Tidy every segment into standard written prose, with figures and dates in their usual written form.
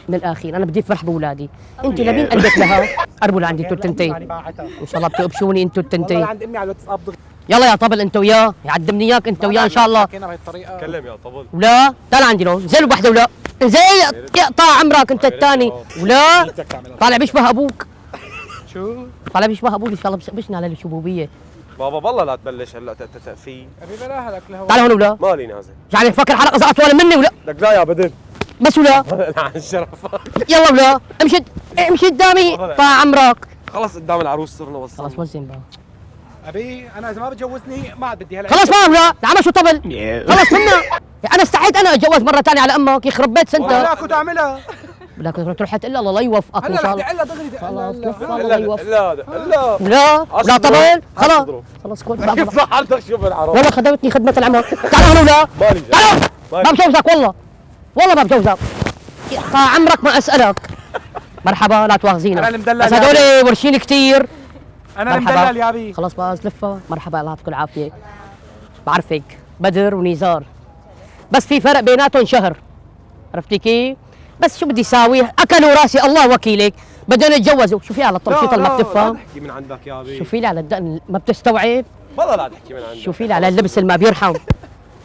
من الاخير انا بدي افرح باولادي. انت لمين قلبك لها؟ قربوا لعندي انتوا التنتين ان شاء الله بتقبشوني انتوا التنتين. عند امي على الواتساب دغري. يلا يا طبل انت وياه يعدمني اياك انت وياه ان شاء الله. كلم يا طبل. ولا تعال عندي لو انزل بوحده ولا انزل يقطع عمرك انت الثاني ولا طالع بيشبه ابوك. شو؟ طالع بيشبه ابوك ان شاء الله بشنا على الشبوبيه. بابا والله لا تبلش هلا في ابي بلا هلك لهو. تعال هون ولا مالي نازل. يعني فكر حلقه اذا اطول مني ولا لك لا يا بدر. بس ولا عن الشرف. يلا ولا امشي قدامي طاع عمرك. خلص قدام العروس صرنا وصلنا. خلص وزن بقى. ابي انا اذا ما بتجوزني ما عاد بدي هلا. خلص ما ولا العمى شو طبل خلص منا. انا استحيت انا اتجوز مره ثانيه على امك يخرب بيت سنتك. لا كنت اعملها. لكن تروح تقول الله لا يوفقك ان شاء الله. هلا دغري. خلاص لا لا لا لا طبل خلاص خلاص كنت صح حالتك شوف العرب. والله خدمتني خدمة العمر. تعال هون ولا مالي تعال ما بجوزك والله ما بجوزك. طاع عمرك ما اسالك. مرحبا لا تواخذينا. أنا المدلل بس يا هذول ورشين كثير. انا المدلل يا ابي. خلاص بقى لفه. مرحبا الله يعطيكم العافيه. بعرفك بدر ونزار بس في فرق بيناتهم شهر. عرفتي كيف؟ بس شو بدي ساوي؟ اكلوا راسي الله وكيلك. بدنا نتجوزوا. شوفي على الطرشيطه ما بتفهم. لا تحكي من عندك يا ابي. شوفي لي على الدقن ما بتستوعب. والله لا تحكي من عندك. شوفي لي على اللبس اللي ما بيرحم.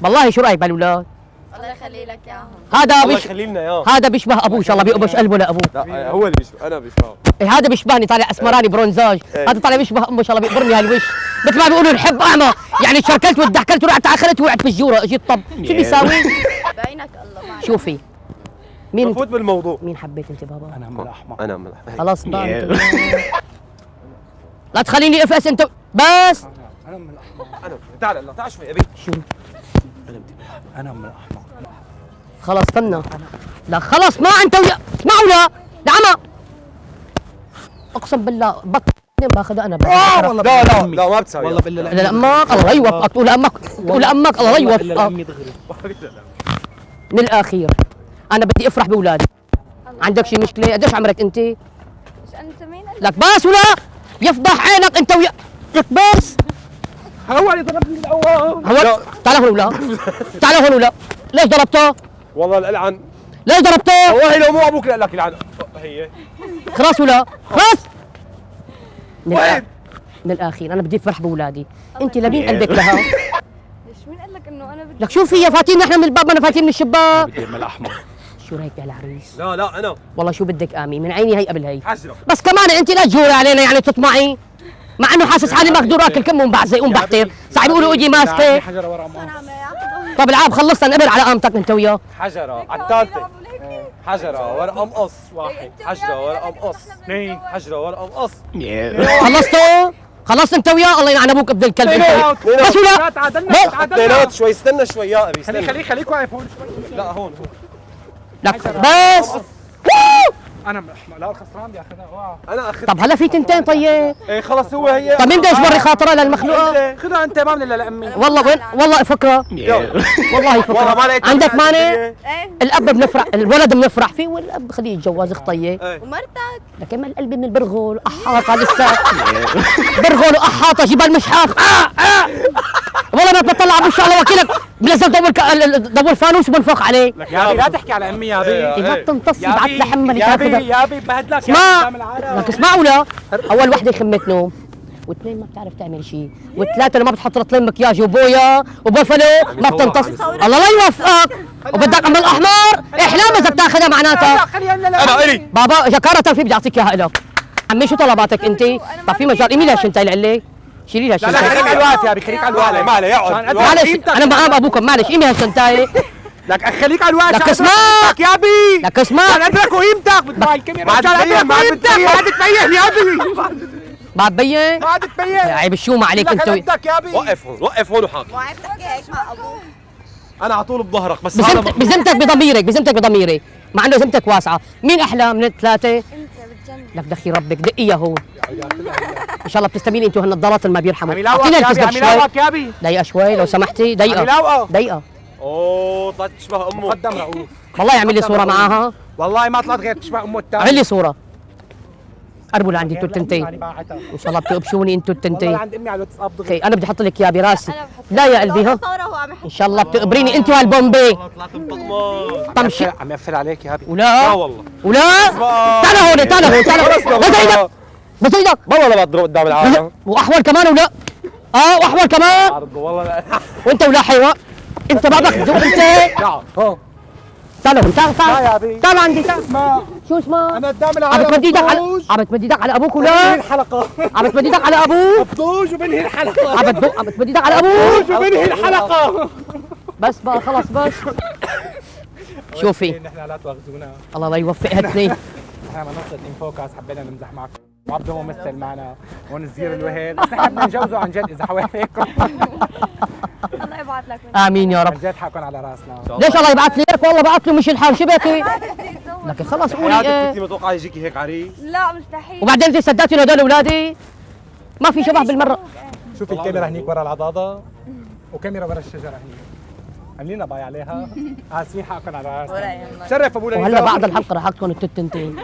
والله شو رايك بالاولاد؟ الله يخلي لك اياهم. هذا الله يخلي لنا اياه. هذا بيشبه ابوه ان شاء الله بيقبش قلبه لابوه. لا هو اللي بيشبه انا بيشبه. إيه هذا بيشبهني طالع اسمراني برونزاج. هذا طالع بيشبه امه ان شاء الله بيقبرني هالوش. مثل ما بيقولوا الحب اعمى يعني شركلت وتدحكلت ورحت اخرت وقعت بالجوره اجيت طب شو بيساوي؟ بعينك الله معك. شوفي مين بفوت بالموضوع. مين حبيت انت بابا؟ انا من الاحمر. انا من الأحمر. خلاص بقى انت لا تخليني افقس انت بس. انا من الاحمر. انا تعال تعال شوي ابي. شو انا من الاحمر. خلاص استنى لا خلاص ما انت ويا اسمعوا لا دعمة اقسم بالله باخذها انا والله لا لا لا ما بتساوي. والله بالله لا امك الله لا يوفقك تقول امك تقول امك الله لا يوفقك. امي دغري. من الاخير انا بدي افرح باولادي. عندك شي مشكله؟ قديش عمرك انت؟ مش انت مين قال لك بس ولا يفضح عينك انت ويا لك بس. هو اللي ضربني الاول. هو تعال هون ولا تعال هون ولا ليش ضربته؟ والله الالعن. ليش ضربته؟ والله لو مو ابوك لا لك يلعن. هي خلاص ولا خلاص. وين؟ من الاخير انا بدي افرح باولادي. انت لمين قلبك لها؟ ليش مين قال لك انه انا بدي لك شو في فاتين نحن من الباب ما فاتين من الشباك. بدي من الاحمر. شو رايك بالعريس؟ لا لا انا والله شو بدك امي من عيني هي قبل هي. حجره. بس كمان انت لا تجوري علينا يعني تطمعي مع انه حاسس حالي مقدور اكل كم ومبعزق ومبحتر. صعب يقولوا اجي ماسكه. حجره ورا امي. انا عم ياخذوا. طب العاب خلصنا نقبل على قامتك انت وياه. حجره على الثالثه. حجره ورقه مقص واحد. حجره ورقه مقص اثنين. حجره ورقه مقص. خلصتوا؟ خلصت انت وياه الله يلعن ابوك ابن الكلب انت. بس ولا تعادلنا لا. تعادلنا. شوي استنى شوي يا ابي استنى. خليك واقف هون شوي. لا هون لك بس. انا من الاحمر. لا الخسران بدي اخذها. واو. انا اخذ. طب هلا في تنتين طيب. ايه خلص هو هي. طب مين بده يجبر خاطره للمخلوقه؟ خذها انت ما من الا لامي. والله وين والله فكره والله والله ما فكره. لقيت عندك مانع؟ ايه الاب بنفرح الولد بنفرح فيه والاب خليه يتجوز اخطيه. ومرتك. لكن ما القلب من البرغل احاطه لسه برغل واحاطه جبال مشحاف والله ما بتطلع ابو الله وكيلك بنزل دور فانوس وبنفخ عليه. يا ابي لا تحكي على امي يا ابي. لا تمتص بعت لحم اللي يا ابي تاخذها. يا ابي بهدلك اسمع قدام العالم. لك اسمعوا لا اول وحده خمت نوم واثنين ما بتعرف تعمل شيء وثلاثه اللي ما بتحط رطلين مكياج وبويا وبوفلو ما بتمتص. الله لا يوفقك وبدك ام الاحمر احلام اذا بتاخذها معناتها. انا الي بابا جكارة في بدي اعطيك اياها لك. عمي شو طلباتك انت؟ طب في مجال ايمي ليش انت العله؟ شيلي لها لا لا خليك على الوقت يا ابي خليك على الوقت. ما عليه يقعد. معلش انا مقام ابوكم معلش ايمي هالشنتايه. لك خليك على الوقت. لك اسمع يا ابي. لك اسمع عشان ادرك وقيمتك. بتبع الكاميرا. عشان ادرك وقيمتك. ما عاد تبين يا ابي. ما تبين؟ ما عاد تبين. عيب الشومة عليك انت. بدك يا ابي. وقف هون وحاكي. مو عيب تحكي هيك مع ابوك. انا على طول بظهرك بس هذا بزمتك بضميرك مع انه زمتك واسعه. مين احلى من الثلاثه؟ انت بتجنن. لك دخي ربك دقيها هون ان شاء الله بتستميني انتوا هالنظارات اللي ما بيرحموا. عمي لاوقك يا ابي. عمي لاوقك يا ابي. ضيقه شوي لو سمحتي عمي لاوقه. ضيقه اوه طلعت تشبه امه. مقدم رؤوف. والله اعمل لي صوره معاها. والله ما طلعت غير تشبه امه الثانيه. اعمل لي صوره قربوا لعندي انتوا التنتين. يعني باعتها ان شاء الله بتقبشوني انتوا والله التنتين. عند امي على الواتساب دغري. اخي انا بدي احط لك اياه براسي. أنا بحط لا يا قلبي ها. صورة وهو عم يحط. ان شاء الله بتقبريني انتوا هالبومبي. طلعت مطقمة. طمشي. عم يقفل عليك يا ابي. لا ولا والله. ولا تعال هون تعال هون تعال هون. بس ايدك بس ايدك. والله لا بضرب قدام العالم. واحول كمان ولا واحول كمان. عرض والله لا. وانت ولا حيوان. انت بعدك جو انت. ها تعال هون تعال لا يا تعال أبي. تعال عندي تعال. اسمع شو اسمه؟ انا قدام عم العالم تمد ايدك على بفوز. عم تمد ايدك على ابوك وبنهي ولا؟ الحلقة عم تمد ايدك على ابوك؟ بفوز وبنهي الحلقة عم تمد ايدك على ابوك؟ بفوز وبنهي الحلقة بس بقى خلص بس. شوفي نحن لا تواخذونا، الله لا يوفق هالتنين. نحن منصة انفوكس حبينا نمزح معكم. وعبده ممثل معنا هون الزير الوهيل، بس نحن بدنا نجوزه عن جد اذا حواليكم. الله يبعث لك امين يا رب. عن جد حقكم على راسنا. ليش الله يبعث لي اياك؟ والله بعث له مش الحال شبكي. لكن خلص قولي حياتك ايه. كنتي متوقعة يجيكي هيك عريس؟ لا مستحيل. وبعدين انت صدقتي انه هدول اولادي؟ ما في شبه بالمره. شوفي الكاميرا هنيك ورا العضاضة وكاميرا ورا الشجرة هنيك. عاملين باي عليها. اسفين حقكم على راسنا. ولا يهمك. شرف ابو وهلا بعد الحلقه رح احطكم التنتين.